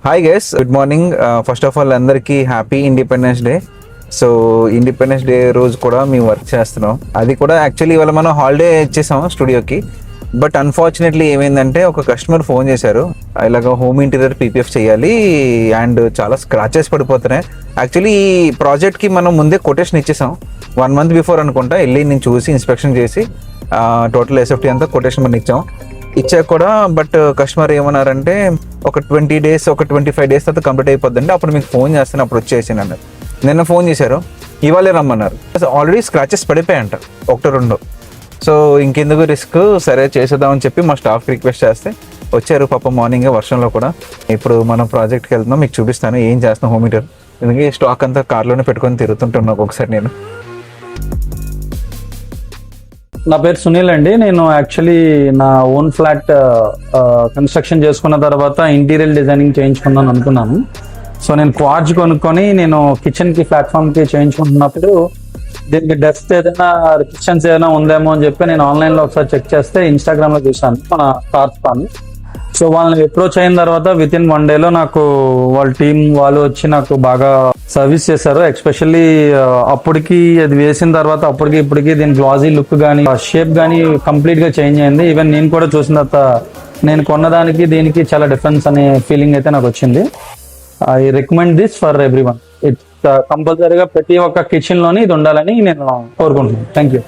Hi guys, good morning. First of all అందరికీ happy independence day. So independence day రోజు కూడా మేము work చేస్తున్నాం. అది కూడా యాక్చువల్లీ ఇవాళ మనం హాలిడే ఇచ్చేసాం స్టూడియోకి. బట్ అన్ఫార్చునేట్లీ ఏమైందంటే ఒక కస్టమర్ ఫోన్ చేశారు, ఇలాగ హోమ్ ఇంటీరియర్ పీపీఎఫ్ చేయాలి అండ్ చాలా స్క్రాచెస్ పడిపోతున్నాయి. యాక్చువల్లీ ఈ ప్రాజెక్ట్కి మనం ముందే కొటేషన్ ఇచ్చేసాం 1 month బిఫోర్ అనుకుంటా. వెళ్ళి నేను చూసి ఇన్స్పెక్షన్ చేసి టోటల్ ఎస్ఎఫ్టీ అంతా కొటేషన్ మనం ఇచ్చాక కూడా బట్ కస్టమర్ ఏమన్నారంటే ఒక 20 days, ఒక 25 days తర్వాత కంప్లీట్ అయిపోద్దండి, అప్పుడు మీకు ఫోన్ చేస్తాను, అప్పుడు వచ్చేసాను అన్నారు. నిన్న ఫోన్ చేశారు, ఇవాళే రమ్మన్నారు. ఆల్రెడీ స్క్రాచెస్ పడిపోయాయంట 1-2. సో ఇంకెందుకు రిస్క్, సరే చేసేద్దామని చెప్పి మా స్టాఫ్కి రిక్వెస్ట్ చేస్తే వచ్చారు. పాప మార్నింగే వర్షంలో కూడా. ఇప్పుడు మనం ప్రాజెక్ట్కి వెళ్తున్నాం, మీకు చూపిస్తాను ఏం చేస్తున్నాం హోమ్ మీటర్. ఎందుకంటే స్టాక్ అంతా కార్లోనే పెట్టుకొని తిరుగుతుంటున్నాను ఒకసారి. నేను నా పేరు సునీల్ అండి. నేను యాక్చువల్లీ నా ఓన్ ఫ్లాట్ కన్స్ట్రక్షన్ చేసుకున్న తర్వాత ఇంటీరియర్ డిజైనింగ్ చేయించుకుందాం అనుకున్నాను. సో నేను క్వార్ట్జ్ కొనుక్కొని నేను కిచెన్కి ప్లాట్ఫామ్కి చేయించుకుంటున్నప్పుడు దీనికి డస్ట్ ఏదైనా రిస్ట్రిక్షన్స్ ఏదైనా ఉందేమో అని చెప్పి నేను ఆన్లైన్లో ఒకసారి చెక్ చేస్తే ఇన్స్టాగ్రామ్లో చూసాను మన కార్స్ పాన్. సో వాళ్ళని అప్రోచ్ అయిన తర్వాత విత్ ఇన్ 1 day నాకు వాళ్ళ టీం వాళ్ళు వచ్చి నాకు బాగా సర్వీస్ చేశారు. ఎస్పెషల్లీ అప్పటికి అది వేసిన తర్వాత అప్పటికి ఇప్పటికి దీని గ్లాజీ లుక్ కానీ షేప్ కానీ కంప్లీట్ గా చేంజ్ అయింది. ఈవెన్ నేను కూడా చూసిన తర్వాత నేను కొన్నదానికి దీనికి చాలా డిఫరెన్స్ అనే ఫీలింగ్ అయితే నాకు వచ్చింది. I recommend this for every one. It's కంపల్సరీగా ప్రతి ఒక్క కిచెన్ లోని ఇది ఉండాలని నేను కోరుకుంటున్నాను. Thank you.